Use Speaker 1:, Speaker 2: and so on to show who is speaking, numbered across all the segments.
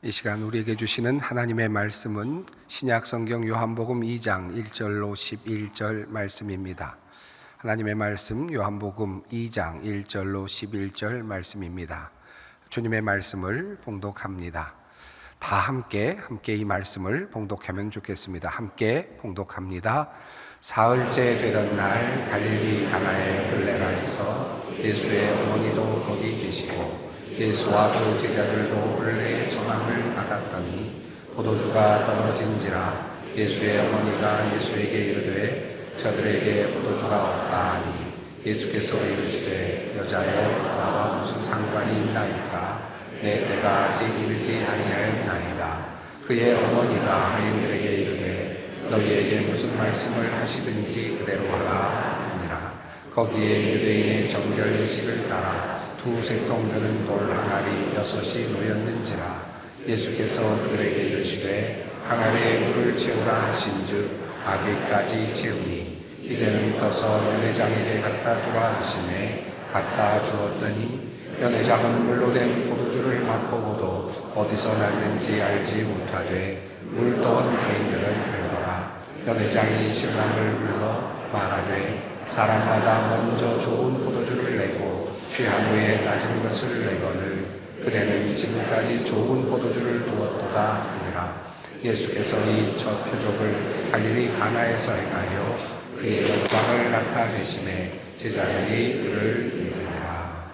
Speaker 1: 이 시간 우리에게 주시는 하나님의 말씀은 신약성경 요한복음 2장 1절로 11절 말씀입니다. 하나님의 말씀 요한복음 2장 1절로 11절 말씀입니다. 주님의 말씀을 봉독합니다. 다 함께 이 말씀을 봉독하면 좋겠습니다. 함께 봉독합니다. 사흘째 되던 날 갈릴리 가나에 혼례가 있어 예수의 어머니도 거기 계시고 예수와 그 제자들도 혼례의 정함을 받았더니 포도주가 떨어진지라 예수의 어머니가 예수에게 이르되 저들에게 포도주가 없다 하니 예수께서 이르시되 여자여 나와 무슨 상관이 있나이까 내 때가 아직 이르지 아니하였나이다. 그의 어머니가 하인들에게 이르되 너희에게 무슨 말씀을 하시든지 그대로 하라 하니라. 거기에 유대인의 정결 예식을 따라 두세 통 되는 돌 항아리 6이 놓였는지라. 예수께서 그들에게 이르시되 항아리에 물을 채우라 하신즉 아귀까지 채우니 이제는 떠서 연회장에게 갖다 주라 하시매 갖다 주었더니 연회장은 물로 된 포도주를 맛보고도 어디서 났는지 알지 못하되 물 떠온 하인들은 알더라. 연회장이 신랑을 불러 말하되 사람마다 먼저 좋은 포도주를 내고 취한 후에 낮은 것을 내거늘 그대는 지금까지 좋은 포도주를 두었도다 하니라. 예수께서 이 첫 표적을 갈릴리 가나에서 행하여 그의 영광을 나타내심에 제자들이 그를 믿으니라.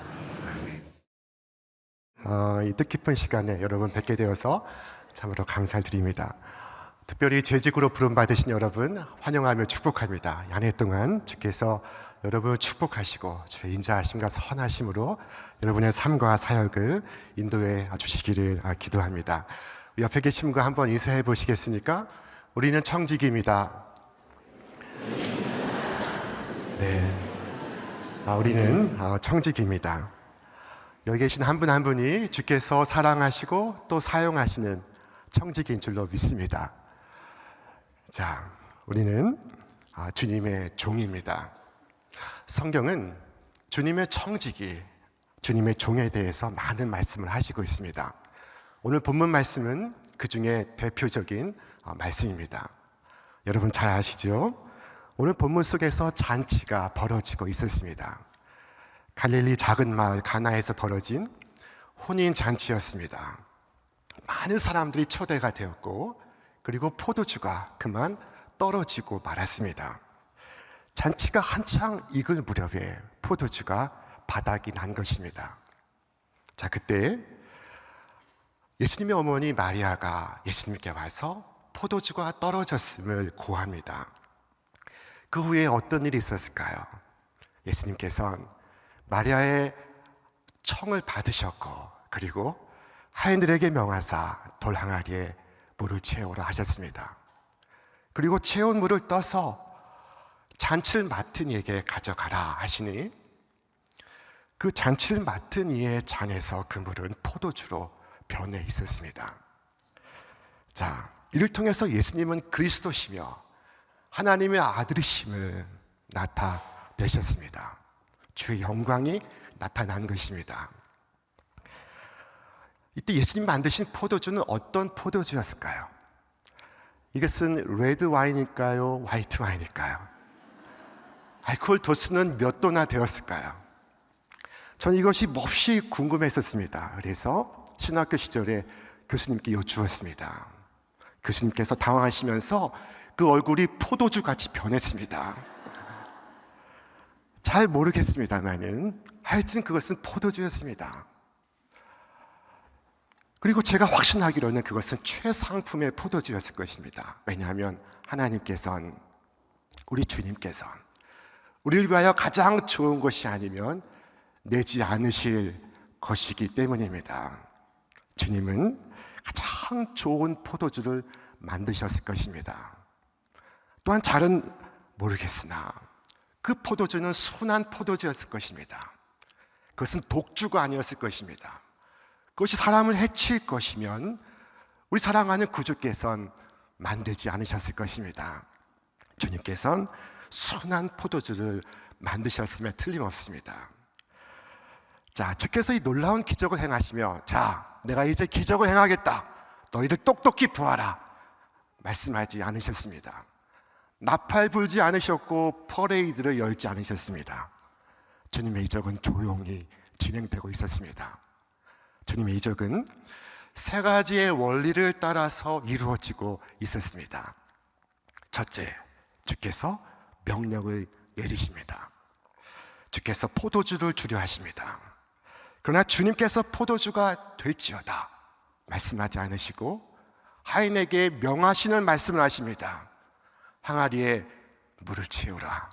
Speaker 1: 아멘.
Speaker 2: 이 뜻깊은 시간에 여러분 뵙게 되어서 참으로 감사를 드립니다. 특별히 재직으로 부름받으신 여러분 환영하며 축복합니다. 한 해 동안 주께서 여러분을 축복하시고 주의 인자하심과 선하심으로 여러분의 삶과 사역을 인도해 주시기를 기도합니다. 옆에 계신 분과 한번 인사해 보시겠습니까? 우리는 청직입니다. 네, 우리는 청직입니다. 여기 계신 한 분 한 분이 주께서 사랑하시고 또 사용하시는 청직인 줄로 믿습니다. 자, 우리는 주님의 종입니다. 성경은 주님의 청지기, 주님의 종에 대해서 많은 말씀을 하시고 있습니다. 오늘 본문 말씀은 그 중에 대표적인 말씀입니다. 여러분 잘 아시죠? 오늘 본문 속에서 잔치가 벌어지고 있었습니다. 갈릴리 작은 마을 가나에서 벌어진 혼인 잔치였습니다. 많은 사람들이 초대가 되었고 그리고 포도주가 그만 떨어지고 말았습니다. 잔치가 한창 익을 무렵에 포도주가 바닥이 난 것입니다. 자, 그때 예수님의 어머니 마리아가 예수님께 와서 포도주가 떨어졌음을 고합니다. 그 후에 어떤 일이 있었을까요? 예수님께서는 마리아의 청을 받으셨고 그리고 하인들에게 명하사 돌 항아리에 물을 채우라 하셨습니다. 그리고 채운 물을 떠서 잔치를 맡은 이에게 가져가라 하시니 그 잔치를 맡은 이의 잔에서 그 물은 포도주로 변해 있었습니다. 자, 이를 통해서 예수님은 그리스도시며 하나님의 아들이심을 나타내셨습니다. 주의 영광이 나타난 것입니다. 이때 예수님 만드신 포도주는 어떤 포도주였을까요? 이것은 레드 와인일까요? 화이트 와인일까요? 알코올 도수는 몇 도나 되었을까요? 저는 이것이 몹시 궁금했었습니다. 그래서 신학교 시절에 교수님께 여쭈었습니다. 교수님께서 당황하시면서 그 얼굴이 포도주같이 변했습니다. 잘 모르겠습니다만은 하여튼 그것은 포도주였습니다. 그리고 제가 확신하기로는 그것은 최상품의 포도주였을 것입니다. 왜냐하면 하나님께서는 우리 주님께서는 우리를 위하여 가장 좋은 것이 아니면 내지 않으실 것이기 때문입니다. 주님은 가장 좋은 포도주를 만드셨을 것입니다. 또한 잘은 모르겠으나 그 포도주는 순한 포도주였을 것입니다. 그것은 독주가 아니었을 것입니다. 그것이 사람을 해칠 것이면 우리 사랑하는 구주께서는 만들지 않으셨을 것입니다. 주님께서는 순한 포도주를 만드셨음에 틀림없습니다. 자, 주께서 이 놀라운 기적을 행하시며 자, 내가 이제 기적을 행하겠다 너희들 똑똑히 보아라 말씀하지 않으셨습니다. 나팔 불지 않으셨고 퍼레이드를 열지 않으셨습니다. 주님의 이적은 조용히 진행되고 있었습니다. 주님의 이적은 세 가지의 원리를 따라서 이루어지고 있었습니다. 첫째, 주께서 명령을 내리십니다. 주께서 포도주를 주려 하십니다. 그러나 주님께서 포도주가 될지어다 말씀하지 않으시고 하인에게 명하시는 말씀을 하십니다. 항아리에 물을 채우라.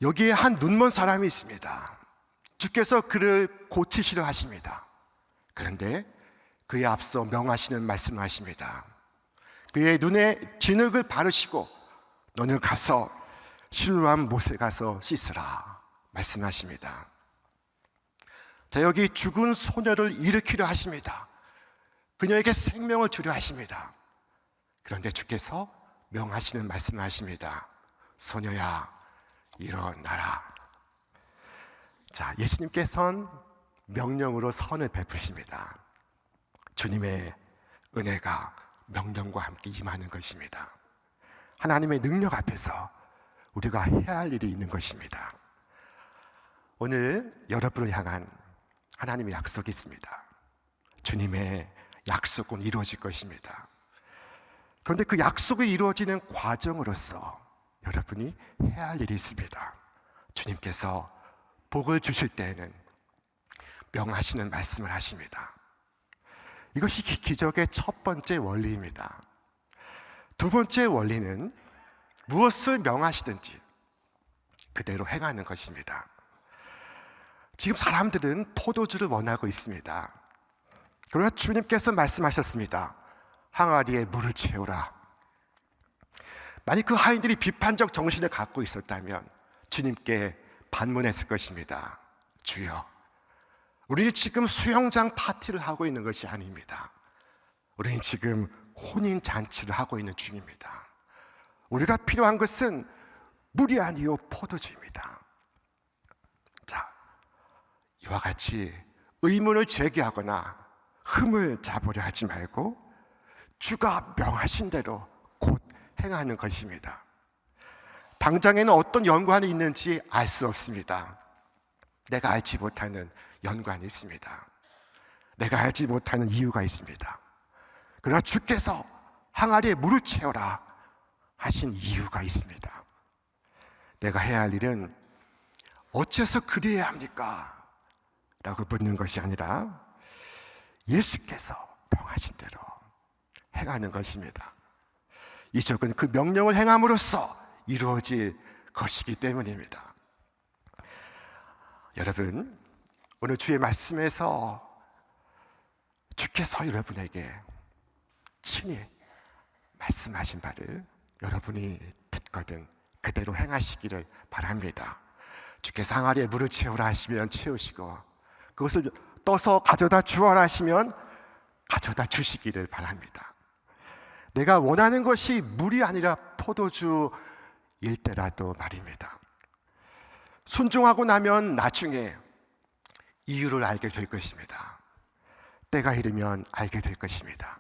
Speaker 2: 여기에 한 눈먼 사람이 있습니다. 주께서 그를 고치시려 하십니다. 그런데 그에 앞서 명하시는 말씀을 하십니다. 그의 눈에 진흙을 바르시고 너는 가서 실로암 못에 가서 씻으라 말씀하십니다. 자, 여기 죽은 소녀를 일으키려 하십니다. 그녀에게 생명을 주려 하십니다. 그런데 주께서 명하시는 말씀을 하십니다. 소녀야, 일어나라. 자, 예수님께서는 명령으로 선을 베푸십니다. 주님의 은혜가 명령과 함께 임하는 것입니다. 하나님의 능력 앞에서 우리가 해야 할 일이 있는 것입니다. 오늘 여러분을 향한 하나님의 약속이 있습니다. 주님의 약속은 이루어질 것입니다. 그런데 그 약속이 이루어지는 과정으로서 여러분이 해야 할 일이 있습니다. 주님께서 복을 주실 때에는 명하시는 말씀을 하십니다. 이것이 기적의 첫 번째 원리입니다. 두 번째 원리는 무엇을 명하시든지 그대로 행하는 것입니다. 지금 사람들은 포도주를 원하고 있습니다. 그러나 주님께서 말씀하셨습니다. 항아리에 물을 채우라. 만약 그 하인들이 비판적 정신을 갖고 있었다면 주님께 반문했을 것입니다. 주여, 우리는 지금 수영장 파티를 하고 있는 것이 아닙니다. 우리는 지금 혼인 잔치를 하고 있는 중입니다. 우리가 필요한 것은 물이 아니요 포도주입니다. 자, 이와 같이 의문을 제기하거나 흠을 잡으려 하지 말고 주가 명하신 대로 곧 행하는 것입니다. 당장에는 어떤 연관이 있는지 알 수 없습니다. 내가 알지 못하는 연관이 있습니다. 내가 알지 못하는 이유가 있습니다. 그러나 주께서 항아리에 물을 채워라 하신 이유가 있습니다. 내가 해야 할 일은 어째서 그리해야 합니까? 라고 묻는 것이 아니라 예수께서 명하신 대로 행하는 것입니다. 이적은 그 명령을 행함으로써 이루어질 것이기 때문입니다. 여러분, 오늘 주의 말씀에서 주께서 여러분에게 친히 말씀하신 바를 여러분이 듣거든 그대로 행하시기를 바랍니다. 주께서 항아리에 물을 채우라 하시면 채우시고 그것을 떠서 가져다 주어라 하시면 가져다 주시기를 바랍니다. 내가 원하는 것이 물이 아니라 포도주일 때라도 말입니다. 순종하고 나면 나중에 이유를 알게 될 것입니다. 때가 이르면 알게 될 것입니다.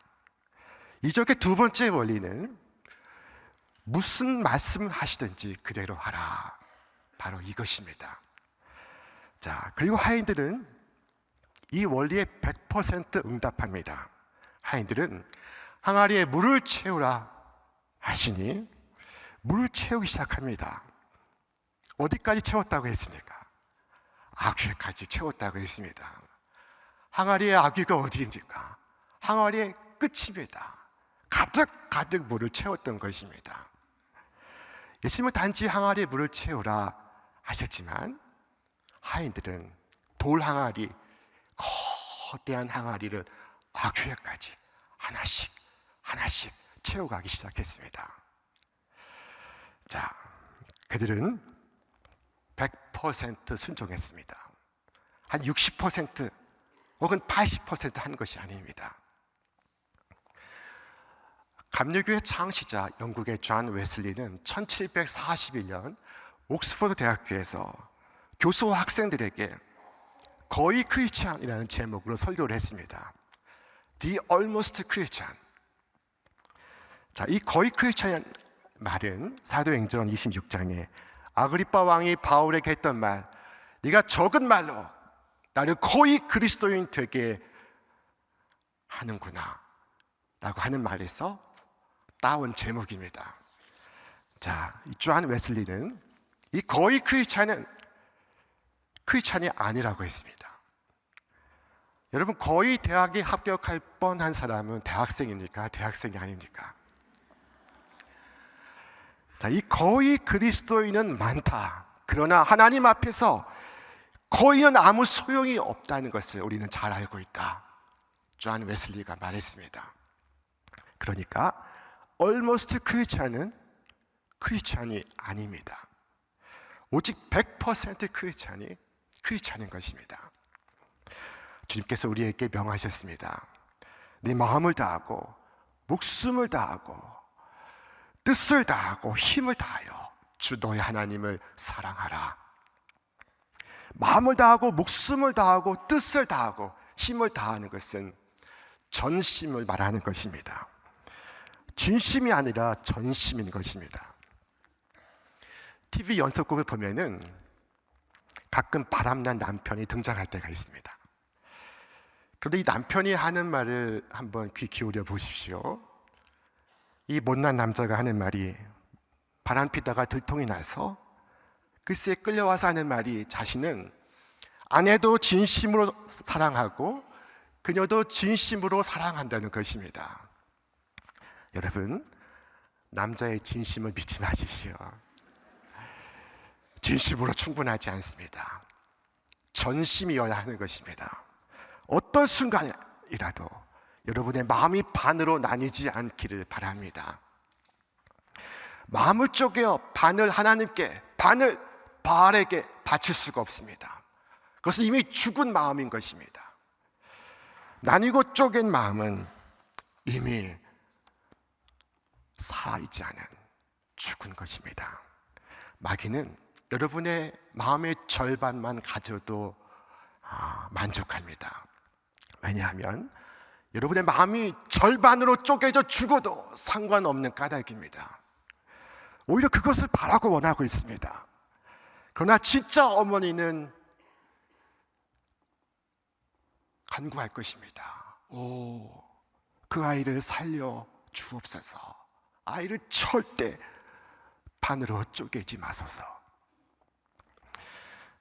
Speaker 2: 이적의 두 번째 원리는 무슨 말씀을 하시든지 그대로 하라. 바로 이것입니다. 자, 그리고 하인들은 이 원리에 100% 응답합니다. 하인들은 항아리에 물을 채우라 하시니 물을 채우기 시작합니다. 어디까지 채웠다고 했습니까? 아귀까지 채웠다고 했습니다. 항아리의 아귀가 어디입니까? 항아리의 끝입니다. 가득 물을 채웠던 것입니다. 예수님은 단지 항아리에 물을 채우라 하셨지만 하인들은 돌 항아리, 거대한 항아리를 아귀에까지 하나씩 채워가기 시작했습니다. 자, 그들은 100% 순종했습니다. 한 60% 혹은 80% 한 것이 아닙니다. 감리교의 창시자 영국의 존 웨슬리는 1741년 옥스퍼드 대학교에서 교수와 학생들에게 거의 크리스찬이라는 제목으로 설교를 했습니다. The almost Christian. 자, 이 거의 크리스찬 말은 사도행전 26장에 아그리빠 왕이 바울에게 했던 말, 네가 적은 말로 나를 거의 그리스도인 되게 하는구나 라고 하는 말에서 따온 제목입니다. 자, 존 웨슬리는 이 거의 크리스찬은 크리스찬이 아니라고 했습니다. 여러분, 거의 대학에 합격할 뻔한 사람은 대학생입니까? 대학생이 아닙니까? 자, 이 거의 그리스도인은 많다. 그러나 하나님 앞에서 거의는 아무 소용이 없다는 것을 우리는 잘 알고 있다. 존 웨슬리가 말했습니다. 그러니까 almost 크리스찬은 크리스찬이 아닙니다. 오직 100% 크리스찬인 것입니다. 주님께서 우리에게 명하셨습니다. 네 마음을 다하고 목숨을 다하고 뜻을 다하고 힘을 다하여 주 너의 하나님을 사랑하라. 마음을 다하고 목숨을 다하고 뜻을 다하고 힘을 다하는 것은 전심을 말하는 것입니다. 진심이 아니라 전심인 것입니다. TV 연속극을 보면은 가끔 바람난 남편이 등장할 때가 있습니다. 그런데 이 남편이 하는 말을 한번 귀 기울여 보십시오. 이 못난 남자가 하는 말이, 바람 피다가 들통이 나서 글쎄 끌려와서 하는 말이, 자신은 아내도 진심으로 사랑하고 그녀도 진심으로 사랑한다는 것입니다. 여러분, 남자의 진심을 믿지 마십시오. 진심으로 충분하지 않습니다. 전심이어야 하는 것입니다. 어떤 순간이라도 여러분의 마음이 반으로 나뉘지 않기를 바랍니다. 마음을 쪼개어 반을 하나님께, 반을 바알에게 바칠 수가 없습니다. 그것은 이미 죽은 마음인 것입니다. 나뉘고 쪼갠 마음은 이미 살아있지 않은 죽은 것입니다. 마귀는 여러분의 마음의 절반만 가져도 만족합니다. 왜냐하면 여러분의 마음이 절반으로 쪼개져 죽어도 상관없는 까닭입니다. 오히려 그것을 바라고 원하고 있습니다. 그러나 진짜 어머니는 간구할 것입니다. 그 아이를 살려 주옵소서. 아이를 절대 반으로 쪼개지 마소서.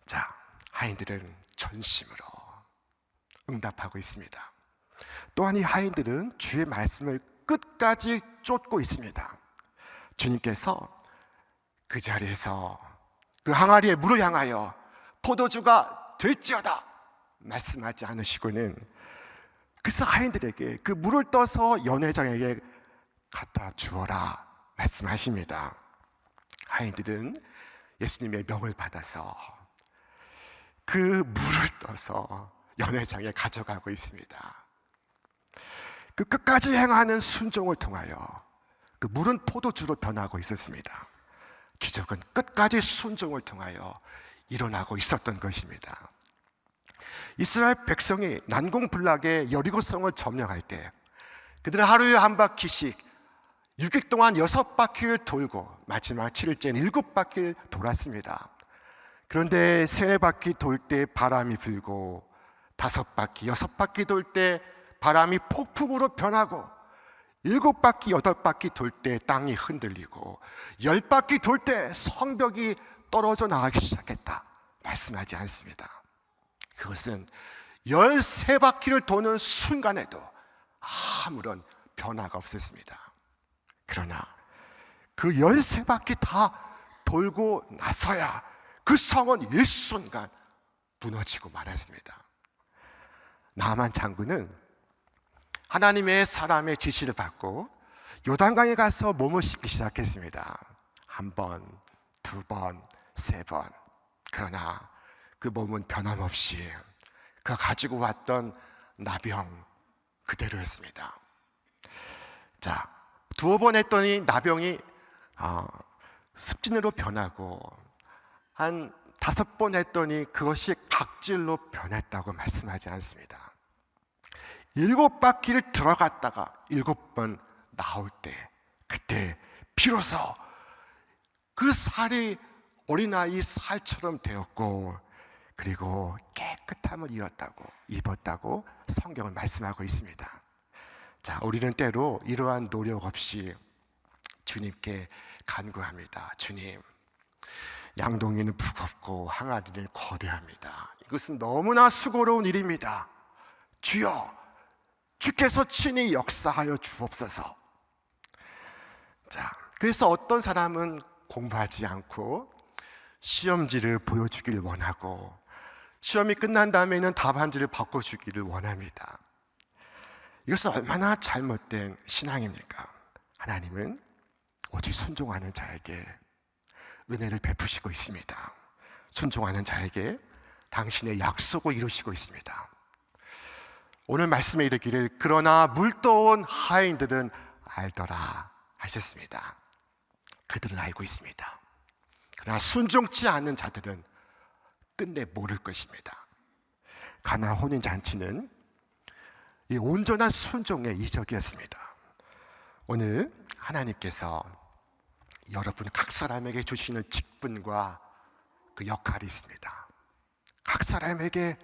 Speaker 2: 자, 하인들은 전심으로 응답하고 있습니다. 또한 이 하인들은 주의 말씀을 끝까지 쫓고 있습니다. 주님께서 그 자리에서 그 항아리에 물을 향하여 포도주가 될지어다 말씀하지 않으시고는 그래서 하인들에게 그 물을 떠서 연회장에게 갖다 주어라 말씀하십니다. 하인들은 예수님의 명을 받아서 그 물을 떠서 연회장에 가져가고 있습니다. 그 끝까지 행하는 순종을 통하여 그 물은 포도주로 변하고 있었습니다. 기적은 끝까지 순종을 통하여 일어나고 있었던 것입니다. 이스라엘 백성이 난공불락의 여리고성을 점령할 때 그들은 하루에 한 바퀴씩 6일 동안 6바퀴를 돌고 마지막 7일째는 7바퀴를 돌았습니다. 그런데 3바퀴 돌 때 바람이 불고 5바퀴, 6바퀴 돌 때 바람이 폭풍으로 변하고 7바퀴, 8바퀴 돌 때 땅이 흔들리고 10바퀴 돌 때 성벽이 떨어져 나가기 시작했다 말씀하지 않습니다. 그것은 13바퀴를 도는 순간에도 아무런 변화가 없었습니다. 그러나 그 13바퀴 다 돌고 나서야 그 성은 일순간 무너지고 말았습니다. 나만 장군은 하나님의 사람의 지시를 받고 요단강에 가서 몸을 씻기 시작했습니다. 1번, 2번, 3번. 그러나 그 몸은 변함없이 그가 가지고 왔던 나병 그대로였습니다. 자, 2번 했더니 나병이 습진으로 변하고 한 5번 했더니 그것이 각질로 변했다고 말씀하지 않습니다. 7바퀴를 들어갔다가 7번 나올 때, 그때 비로소 그 살이 어린아이 살처럼 되었고, 그리고 깨끗함을 입었다고 성경은 말씀하고 있습니다. 자, 우리는 때로 이러한 노력 없이 주님께 간구합니다. 주님, 양동이는 무겁고 항아리는 거대합니다. 이것은 너무나 수고로운 일입니다. 주여, 주께서 친히 역사하여 주옵소서. 자, 그래서 어떤 사람은 공부하지 않고 시험지를 보여주길 원하고, 시험이 끝난 다음에는 답안지를 바꿔주기를 원합니다. 이것은 얼마나 잘못된 신앙입니까? 하나님은 오직 순종하는 자에게 은혜를 베푸시고 있습니다. 순종하는 자에게 당신의 약속을 이루시고 있습니다. 오늘 말씀에 이르기를 그러나 물떠온 하인들은 알더라 하셨습니다. 그들은 알고 있습니다. 그러나 순종치 않는 자들은 끝내 모를 것입니다. 가나 혼인잔치는 이 온전한 순종의 이적이었습니다. 오늘 하나님께서 여러분 각 사람에게 주시는 직분과 그 역할이 있습니다. 각 사람에게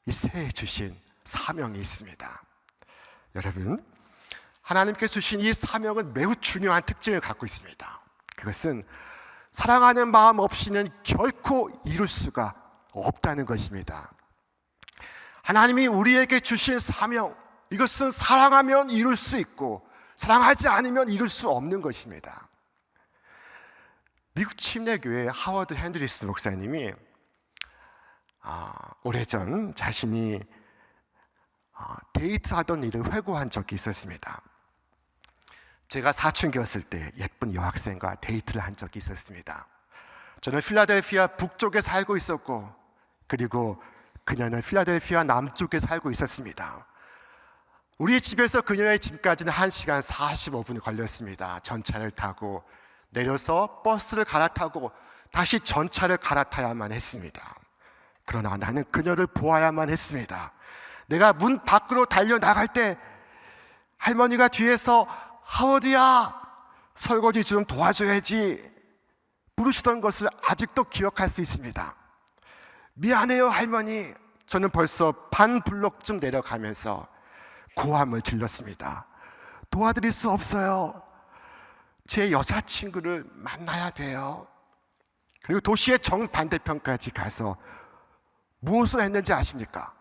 Speaker 2: 이 새해 주신 사명이 있습니다. 여러분, 하나님께서 주신 이 사명은 매우 중요한 특징을 갖고 있습니다. 그것은 사랑하는 마음 없이는 결코 이룰 수가 없다는 것입니다. 하나님이 우리에게 주신 사명, 이것은 사랑하면 이룰 수 있고 사랑하지 않으면 이룰 수 없는 것입니다. 미국 침례교회 하워드 핸드리스 목사님이 오래전 자신이 데이트하던 일을 회고한 적이 있었습니다. 제가 사춘기였을 때 예쁜 여학생과 데이트를 한 적이 있었습니다. 저는 필라델피아 북쪽에 살고 있었고, 그리고 그녀는 필라델피아 남쪽에 살고 있었습니다. 우리 집에서 그녀의 집까지는 1시간 45분 걸렸습니다. 전차를 타고 내려서 버스를 갈아타고 다시 전차를 갈아타야만 했습니다. 그러나 나는 그녀를 보아야만 했습니다. 내가 문 밖으로 달려나갈 때 할머니가 뒤에서 하워드야, 설거지 좀 도와줘야지 부르시던 것을 아직도 기억할 수 있습니다. 미안해요 할머니. 저는 벌써 반 블록쯤 내려가면서 고함을 질렀습니다. 도와드릴 수 없어요. 제 여자친구를 만나야 돼요. 그리고 도시의 정반대편까지 가서 무엇을 했는지 아십니까?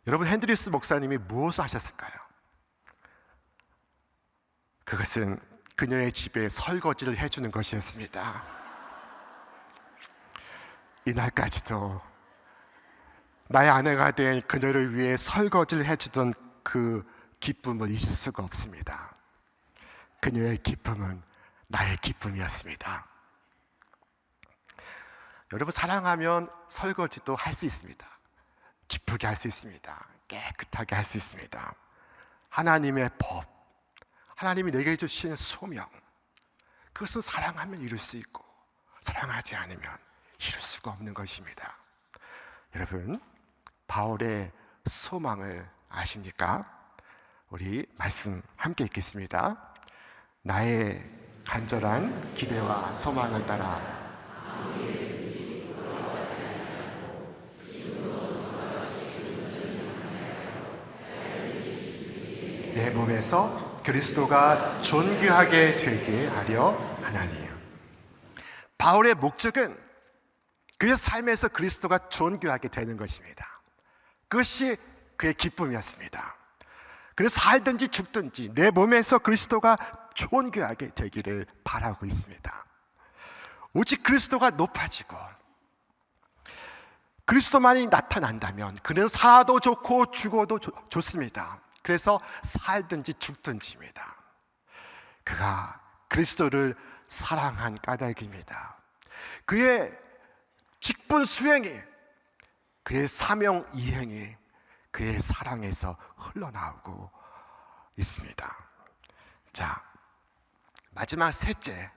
Speaker 2: 여러분, 핸드리스 목사님이 무엇을 하셨을까요? 그것은 그녀의 집에 설거지를 해주는 것이었습니다. 이날까지도 나의 아내가 된 그녀를 위해 설거지를 해주던 그 기쁨을 잊을 수가 없습니다. 그녀의 기쁨은 나의 기쁨이었습니다. 여러분, 사랑하면 설거지도 할 수 있습니다. 기쁘게 할 수 있습니다. 깨끗하게 할 수 있습니다. 하나님의 법, 하나님이 내게 주신 소명, 그것은 사랑하면 이룰 수 있고 사랑하지 않으면 이룰 수가 없는 것입니다. 여러분, 바울의 소망을 아십니까? 우리 말씀 함께 읽겠습니다. 나의 간절한 기대와 소망을 따라 내 몸에서 그리스도가 존귀하게 되게 하려 하나니. 바울의 목적은 그의 삶에서 그리스도가 존귀하게 되는 것입니다. 그것이 그의 기쁨이었습니다. 그래서 살든지 죽든지 내 몸에서 그리스도가 존귀하게 되기를 바라고 있습니다. 오직 그리스도가 높아지고 그리스도만이 나타난다면 그는 살아도 좋고 죽어도 좋습니다. 그래서 살든지 죽든지입니다. 그가 그리스도를 사랑한 까닭입니다. 그의 직분 수행이, 그의 사명 이행이 그의 사랑에서 흘러나오고 있습니다. 자, 마지막 셋째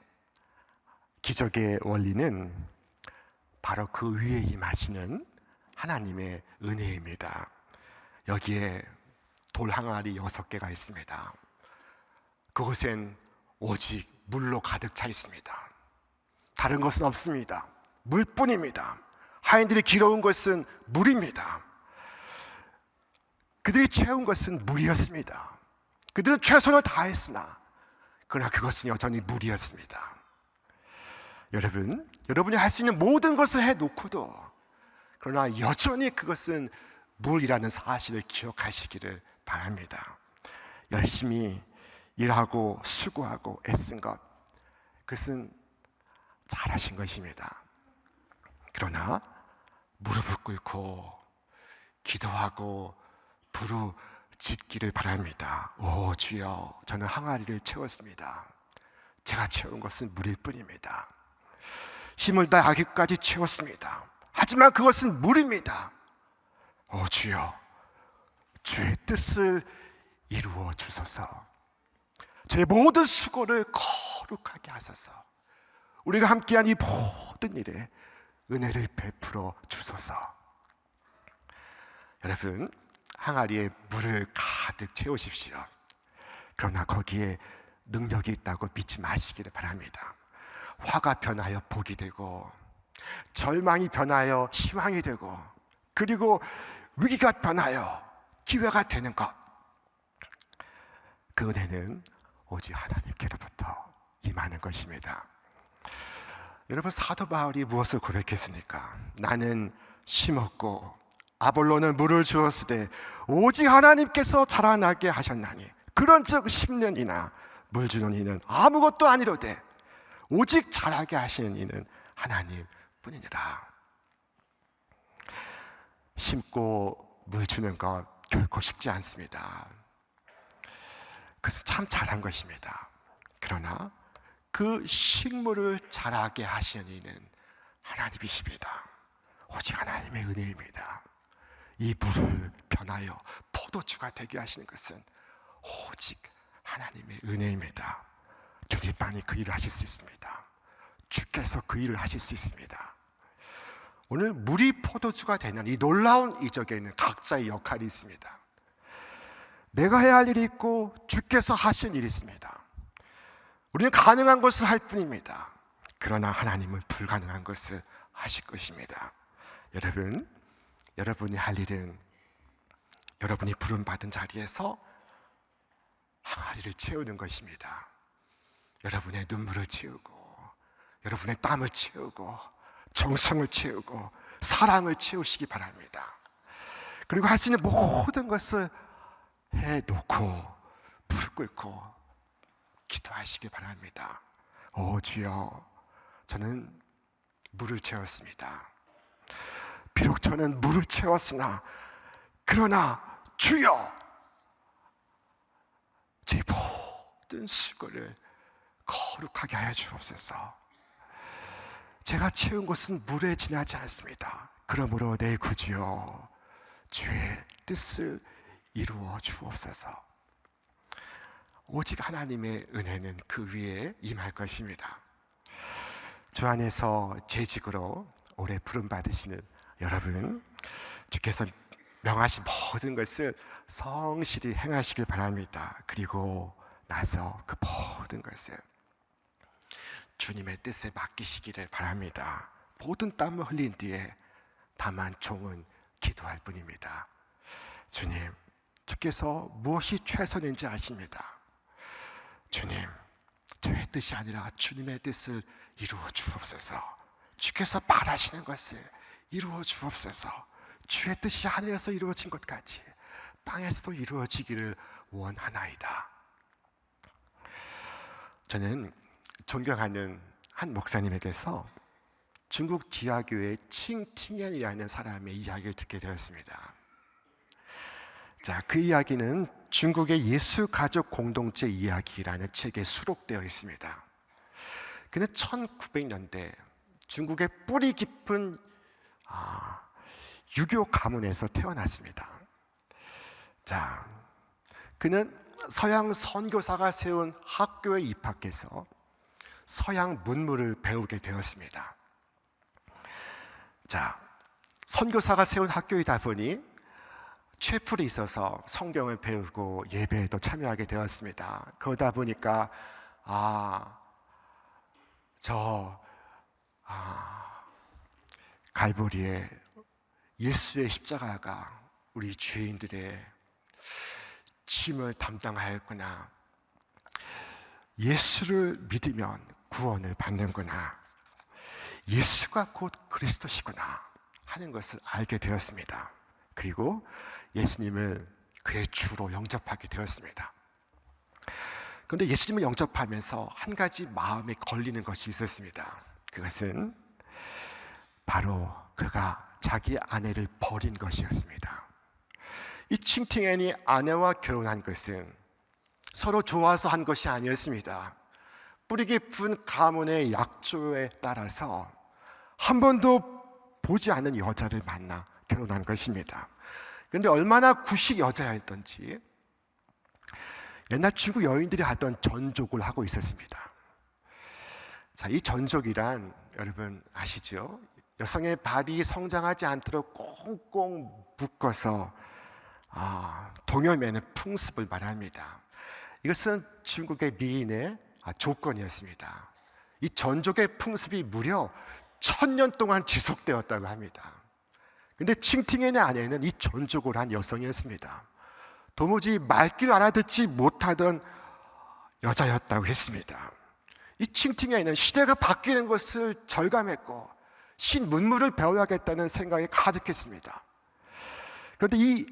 Speaker 2: 기적의 원리는 바로 그 위에 임하시는 하나님의 은혜입니다. 여기에 돌 항아리 6개가 있습니다. 그곳엔 오직 물로 가득 차 있습니다. 다른 것은 없습니다. 물뿐입니다. 하인들이 길어온 것은 물입니다. 그들이 채운 것은 물이었습니다. 그들은 최선을 다했으나 그러나 그것은 여전히 물이었습니다. 여러분이 할 수 있는 모든 것을 해놓고도 그러나 여전히 그것은 물이라는 사실을 기억하시기를 바랍니다. 열심히 일하고 수고하고 애쓴 것, 그것은 잘하신 것입니다. 그러나 무릎을 꿇고 기도하고 부르짖기를 바랍니다. 오 주여, 저는 항아리를 채웠습니다. 제가 채운 것은 물일 뿐입니다. 힘을 다해 아기까지 채웠습니다. 하지만 그것은 물입니다. 오 주여, 주의 뜻을 이루어 주소서. 제 모든 수고를 거룩하게 하소서. 우리가 함께한 이 모든 일에 은혜를 베풀어 주소서. 여러분, 항아리에 물을 가득 채우십시오. 그러나 거기에 능력이 있다고 믿지 마시기를 바랍니다. 화가 변하여 복이 되고, 절망이 변하여 희망이 되고, 그리고 위기가 변하여 기회가 되는 것, 그 은혜는 오직 하나님께로부터 임하는 것입니다. 여러분, 사도 바울이 무엇을 고백했습니까? 나는 심었고 아볼로는 물을 주었으되 오직 하나님께서 자라나게 하셨나니 그런즉 심는 이나 물 주는 이는 아무것도 아니로되 오직 자라게 하시는 이는 하나님 뿐이니라. 심고 물 주는 것 결코 쉽지 않습니다. 그것은 참 잘한 것입니다. 그러나 그 식물을 자라게 하시는 이는 하나님이십니다. 오직 하나님의 은혜입니다. 이 물을 변하여 포도주가 되게 하시는 것은 오직 하나님의 은혜입니다. 주님만이 그 일을 하실 수 있습니다. 주께서 그 일을 하실 수 있습니다. 오늘 물이 포도주가 되는 이 놀라운 이적에는 각자의 역할이 있습니다. 내가 해야 할 일이 있고 주께서 하신 일이 있습니다. 우리는 가능한 것을 할 뿐입니다. 그러나 하나님은 불가능한 것을 하실 것입니다. 여러분이 할 일은 여러분이 부름받은 자리에서 항아리를 채우는 것입니다. 여러분의 눈물을 채우고, 여러분의 땀을 채우고, 정성을 채우고, 사랑을 채우시기 바랍니다. 그리고 할 수 있는 모든 것을 해놓고 무릎 꿇고 기도하시기 바랍니다. 오 주여, 저는 물을 채웠습니다. 비록 저는 물을 채웠으나 그러나 주여, 제 모든 수고를 거룩하게 하여 주옵소서. 제가 채운 것은 물에 지나지 않습니다. 그러므로 내 구주여, 주의 뜻을 이루어 주옵소서. 오직 하나님의 은혜는 그 위에 임할 것입니다. 주 안에서 재직으로 오래 부름받으시는 여러분, 주께서 명하신 모든 것을 성실히 행하시길 바랍니다. 그리고 나서 그 모든 것을 주님의 뜻에 맡기시기를 바랍니다. 모든 땀을 흘린 뒤에 다만 종은 기도할 뿐입니다. 주님, 주께서 무엇이 최선인지 아십니다. 주님, 저의 뜻이 아니라 주님의 뜻을 이루어 주옵소서. 주께서 바라시는 것을 이루어 주옵소서. 주의 뜻이 하늘에서 이루어진 것 같이 땅에서도 이루어지기를 원하나이다. 저는 존경하는 한 목사님에게서 중국 지하교회 칭팅엔이라는 사람의 이야기를 듣게 되었습니다. 자, 그 이야기는 중국의 예수 가족 공동체 이야기라는 책에 수록되어 있습니다. 그는 1900년대 중국의 뿌리 깊은 유교 가문에서 태어났습니다. 자, 그는 서양 선교사가 세운 학교에 입학해서 서양 문물을 배우게 되었습니다. 자, 선교사가 세운 학교이다 보니 채플이 있어서 성경을 배우고 예배에도 참여하게 되었습니다. 그러다 보니까 갈보리에 예수의 십자가가 우리 죄인들의 짐을 담당하였구나. 예수를 믿으면 구원을 받는구나. 예수가 곧 그리스도시구나 하는 것을 알게 되었습니다. 그리고 예수님을 그의 주로 영접하게 되었습니다. 그런데 예수님을 영접하면서 한 가지 마음에 걸리는 것이 있었습니다. 그것은 바로 그가 자기 아내를 버린 것이었습니다. 이 칭팅앤이 아내와 결혼한 것은 서로 좋아서 한 것이 아니었습니다. 뿌리 깊은 가문의 약조에 따라서 한 번도 보지 않은 여자를 만나 결혼한 것입니다. 그런데 얼마나 구식 여자였던지 옛날 중국 여인들이 하던 전족을 하고 있었습니다. 자, 이 전족이란 여러분 아시죠? 여성의 발이 성장하지 않도록 꽁꽁 묶어서 동여매는 풍습을 말합니다. 이것은 중국의 미인의 조건이었습니다. 이 전족의 풍습이 무려 1000년 동안 지속되었다고 합니다. 그런데 칭팅앤의 아내는 이 전족을 한 여성이었습니다. 도무지 말귀를 알아듣지 못하던 여자였다고 했습니다. 이 칭팅앤은 시대가 바뀌는 것을 절감했고 신문물을 배워야겠다는 생각이 가득했습니다. 그런데 이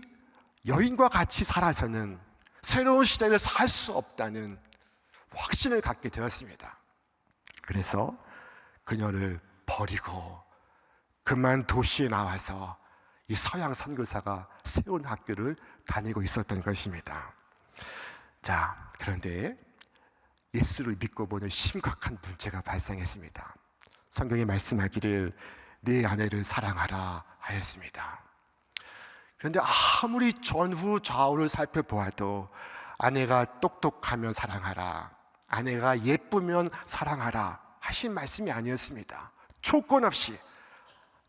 Speaker 2: 여인과 같이 살아서는 새로운 시대를 살 수 없다는 확신을 갖게 되었습니다. 그래서 그녀를 버리고 그만 도시에 나와서 이 서양 선교사가 세운 학교를 다니고 있었던 것입니다. 자, 그런데 예수를 믿고 보는 심각한 문제가 발생했습니다. 성경이 말씀하기를 네 아내를 사랑하라 하였습니다. 그런데 아무리 전후 좌우를 살펴보아도 아내가 똑똑하면 사랑하라, 아내가 예쁘면 사랑하라 하신 말씀이 아니었습니다. 조건 없이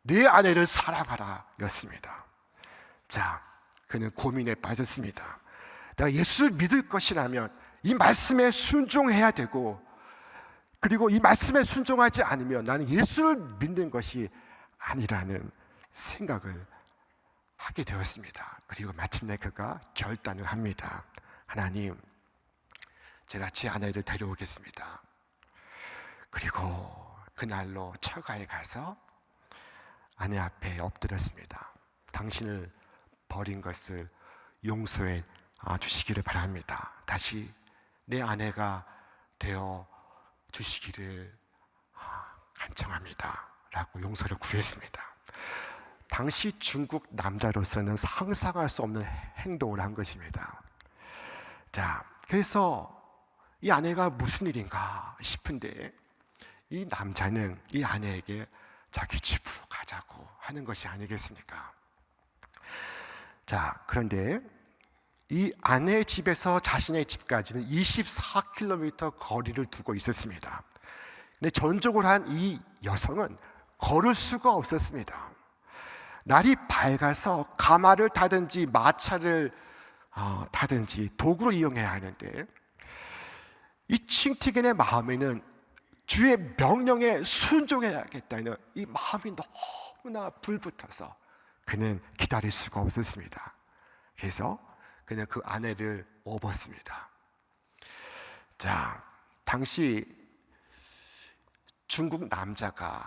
Speaker 2: 네 아내를 사랑하라 였습니다. 자, 그는 고민에 빠졌습니다. 내가 예수를 믿을 것이라면 이 말씀에 순종해야 되고, 그리고 이 말씀에 순종하지 않으면 나는 예수를 믿는 것이 아니라는 생각을 하게 되었습니다. 그리고 마침내 그가 결단을 합니다. 하나님, 제가 제 아내를 데려오겠습니다. 그리고 그날로 처가에 가서 아내 앞에 엎드렸습니다. 당신을 버린 것을 용서해 주시기를 바랍니다. 다시 내 아내가 되어 주시기를 간청합니다 라고 용서를 구했습니다. 당시 중국 남자로서는 상상할 수 없는 행동을 한 것입니다. 자, 그래서 이 아내가 무슨 일인가 싶은데 이 남자는 이 아내에게 자기 집으로 가자고 하는 것이 아니겠습니까? 자, 그런데 이 아내의 집에서 자신의 집까지는 24km 거리를 두고 있었습니다. 근데 전족을 한 이 여성은 걸을 수가 없었습니다. 날이 밝아서 가마를 타든지 마차를 타든지 도구를 이용해야 하는데 이 칭팅앤의 마음에는 주의 명령에 순종해야겠다는 이 마음이 너무나 불붙어서 그는 기다릴 수가 없었습니다. 그래서 그는 그 아내를 업었습니다. 자, 당시 중국 남자가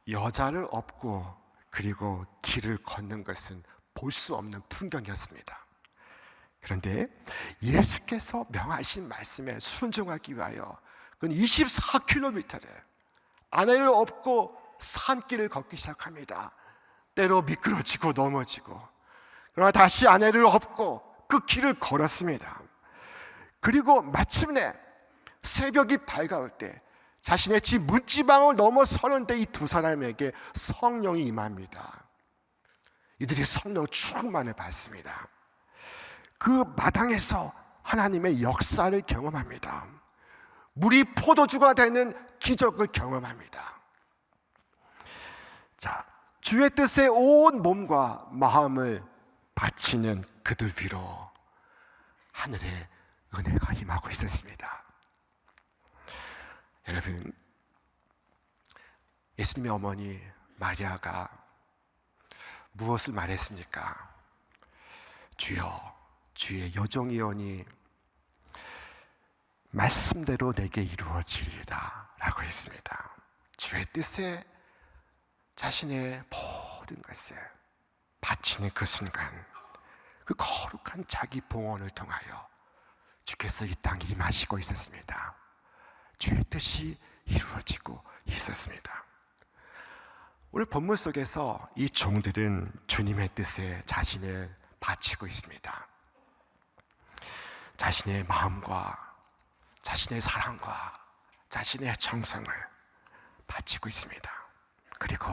Speaker 2: 여자를 업고 그리고 길을 걷는 것은 볼 수 없는 풍경이었습니다. 그런데 예수께서 명하신 말씀에 순종하기 위하여 그는 24km를 아내를 업고 산길을 걷기 시작합니다. 때로 미끄러지고 넘어지고, 그러나 다시 아내를 업고 그 길을 걸었습니다. 그리고 마침내 새벽이 밝아올 때 자신의 집 문지방을 넘어서는데 이 두 사람에게 성령이 임합니다. 이들이 성령 충만을 받습니다. 그 마당에서 하나님의 역사를 경험합니다. 물이 포도주가 되는 기적을 경험합니다. 자, 주의 뜻에 온 몸과 마음을 바치는 그들 위로 하늘의 은혜가 임하고 있었습니다. 여러분, 예수님의 어머니 마리아가 무엇을 말했습니까? 주여, 주의 여종이오니 말씀대로 내게 이루어지리이다 라고 했습니다. 주의 뜻에 자신의 모든 것을 바치는 그 순간, 그 거룩한 자기 봉헌을 통하여 주께서 이 땅에 임하시고 있었습니다. 주의 뜻이 이루어지고 있었습니다. 오늘 본문 속에서 이 종들은 주님의 뜻에 자신을 바치고 있습니다. 자신의 마음과 자신의 사랑과 자신의 정성을 바치고 있습니다. 그리고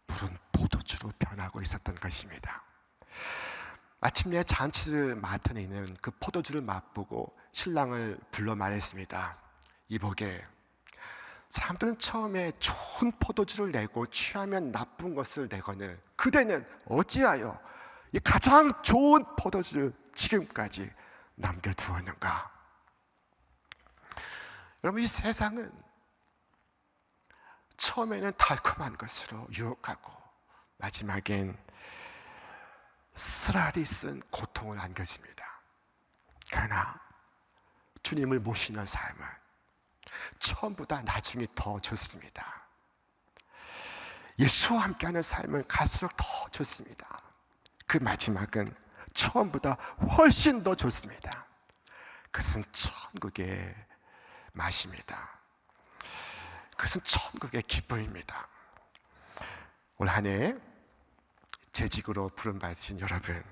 Speaker 2: 물은 포도주로 변하고 있었던 것입니다. 마침내 잔치를 맡은 이는 그 포도주를 맛보고 신랑을 불러 말했습니다. 이보게, 사람들은 처음에 좋은 포도주를 내고 취하면 나쁜 것을 내거늘 그대는 어찌하여 이 가장 좋은 포도주를 지금까지 남겨두었는가? 여러분, 이 세상은 처음에는 달콤한 것으로 유혹하고 마지막엔 쓰라리 쓴 고통을 안겨줍니다. 그러나 주님을 모시는 삶은 처음보다 나중이 더 좋습니다. 예수와 함께하는 삶은 갈수록 더 좋습니다. 그 마지막은 처음보다 훨씬 더 좋습니다. 그것은 천국의 맛입니다. 그것은 천국의 기쁨입니다. 올 한 해 재직으로 부름받으신 여러분,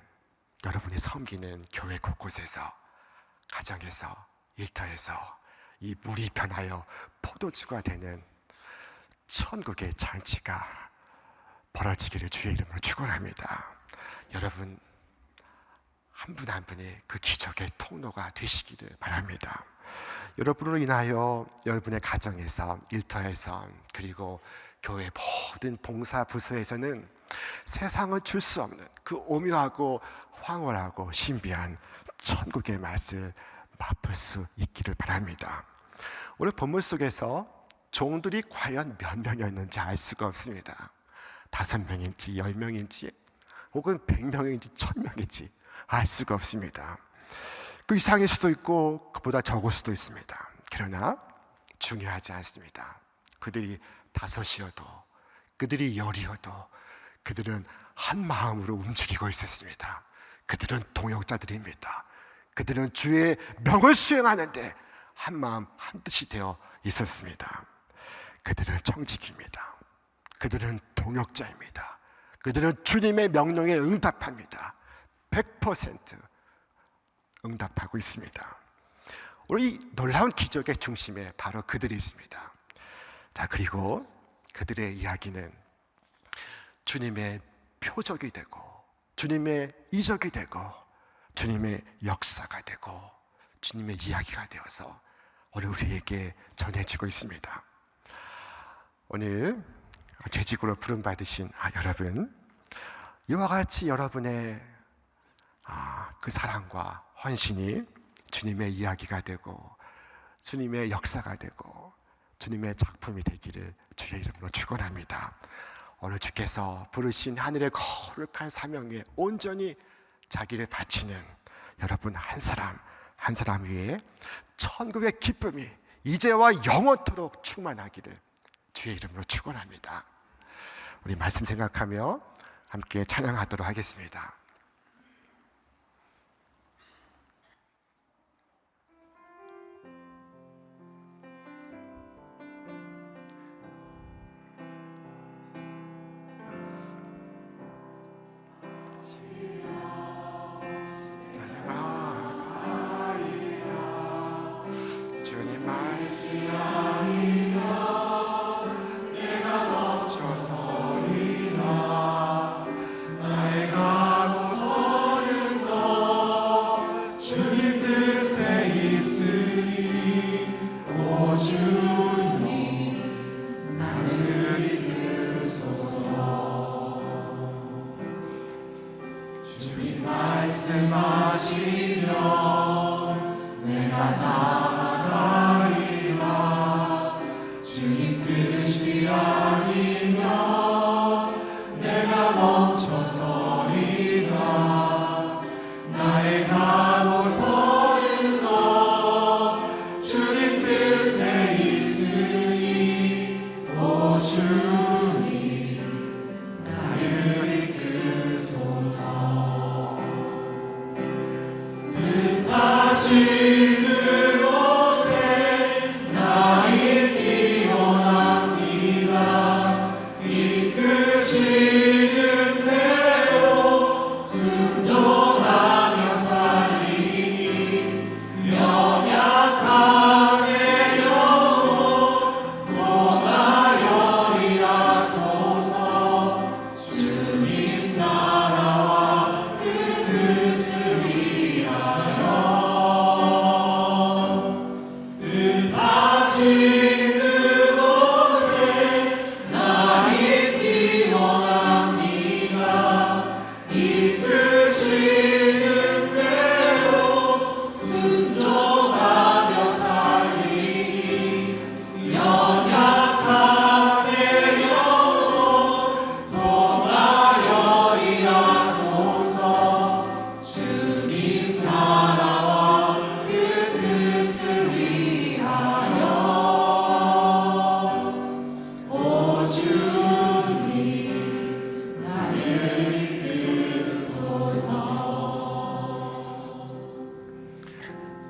Speaker 2: 여러분이 섬기는 교회 곳곳에서, 가정에서, 일터에서 이 물이 변하여 포도주가 되는 천국의 잔치가 벌어지기를 주의 이름으로 축원합니다. 여러분 한 분 한 분이 그 기적의 통로가 되시기를 바랍니다. 여러분으로 인하여 여러분의 가정에서, 일터에서, 그리고 교회 모든 봉사 부서에서는 세상을 줄 수 없는 그 오묘하고 황홀하고 신비한 천국의 맛을 맛볼 수 있기를 바랍니다. 오늘 본문 속에서 종들이 과연 몇 명이었는지 알 수가 없습니다. 5명인지 10명인지 혹은 100명인지 1000명인지 알 수가 없습니다. 그 이상일 수도 있고 그보다 적을 수도 있습니다. 그러나 중요하지 않습니다. 그들이 5이어도 그들이 10이어도 그들은 한 마음으로 움직이고 있었습니다. 그들은 동역자들입니다. 그들은 주의 명을 수행하는데 한 마음 한 뜻이 되어 있었습니다. 그들은 청지기입니다. 그들은 동역자입니다. 그들은 주님의 명령에 응답합니다. 100% 응답하고 있습니다. 우리 이 놀라운 기적의 중심에 바로 그들이 있습니다. 자, 그리고 그들의 이야기는 주님의 표적이 되고 주님의 이적이 되고 주님의 역사가 되고 주님의 이야기가 되어서 오늘 우리에게 전해지고 있습니다. 오늘 재직으로 부름받으신 여러분, 이와 같이 여러분의 그 사랑과 헌신이 주님의 이야기가 되고 주님의 역사가 되고 주님의 작품이 되기를 주의 이름으로 축원합니다. 오늘 주께서 부르신 하늘의 거룩한 사명에 온전히 자기를 바치는 여러분 한 사람 한 사람 위에 천국의 기쁨이 이제와 영원토록 충만하기를 주의 이름으로 축원합니다. 우리 말씀 생각하며 함께 찬양하도록 하겠습니다. 주님 말씀하니라 내가 멈춰서리라 나의 가고서는 또 주님 뜻에 있으니 오 주님 나를 이끄소서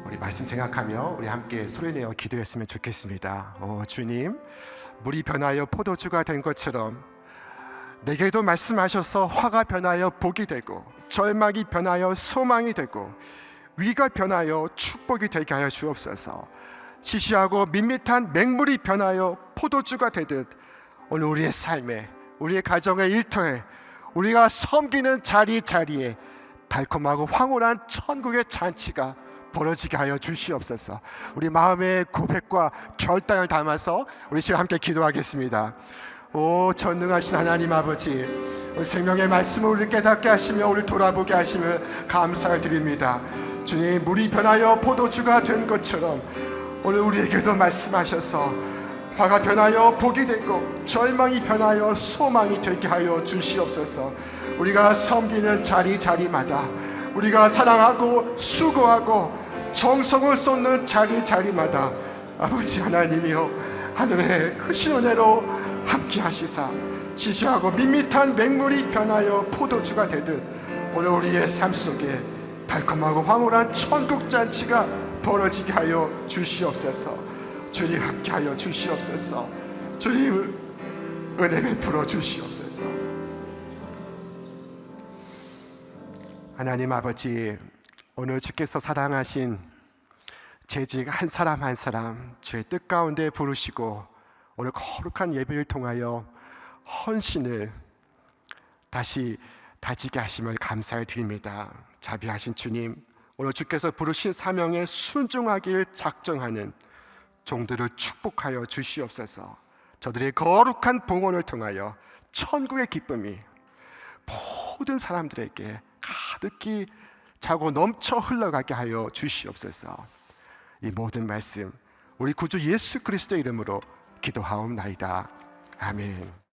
Speaker 2: 우리 말씀 생각하며 우리 함께 소리내어 기도했으면 좋겠습니다. 주님, 물이 변하여 포도주가 된 것처럼 내게도 말씀하셔서 화가 변하여 복이 되고 절망이 변하여 소망이 되고 위가 변하여 축복이 되게 하여 주옵소서. 시시하고 밋밋한 맹물이 변하여 포도주가 되듯 오늘 우리의 삶에, 우리의 가정의 일터에, 우리가 섬기는 자리자리에 달콤하고 황홀한 천국의 잔치가 벌어지게 하여 주시옵소서. 우리 마음의 고백과 결단을 담아서 우리 지금 함께 기도하겠습니다. 오 전능하신 하나님 아버지, 우리 생명의 말씀을 우리 깨닫게 하시며 우리 돌아보게 하시며 감사를 드립니다. 주님, 물이 변하여 포도주가 된 것처럼 오늘 우리에게도 말씀하셔서 화가 변하여 복이 되고 절망이 변하여 소망이 되게 하여 주시옵소서. 우리가 섬기는 자리자리마다, 우리가 사랑하고 수고하고 정성을 쏟는 자리자리마다 아버지 하나님이여, 하늘의 크신 은혜로 함께 하시사 시시하고 밋밋한 맹물이 변하여 포도주가 되듯 오늘 우리의 삶 속에 달콤하고 황홀한 천국잔치가 벌어지게 하여 주시옵소서. 주님 함께 하여 주시옵소서. 주님 은혜 베풀어 주시옵소서. 하나님 아버지, 오늘 주께서 사랑하신 재직 한 사람 한 사람 주의 뜻 가운데 부르시고 오늘 거룩한 예배를 통하여 헌신을 다시 다지게 하심을 감사를 드립니다. 자비하신 주님, 오늘 주께서 부르신 사명에 순종하길 작정하는 종들을 축복하여 주시옵소서. 저들의 거룩한 봉헌을 통하여 천국의 기쁨이 모든 사람들에게 가득히 차고 넘쳐 흘러가게 하여 주시옵소서. 이 모든 말씀 우리 구주 예수 그리스도의 이름으로 기도하옵나이다. 아멘.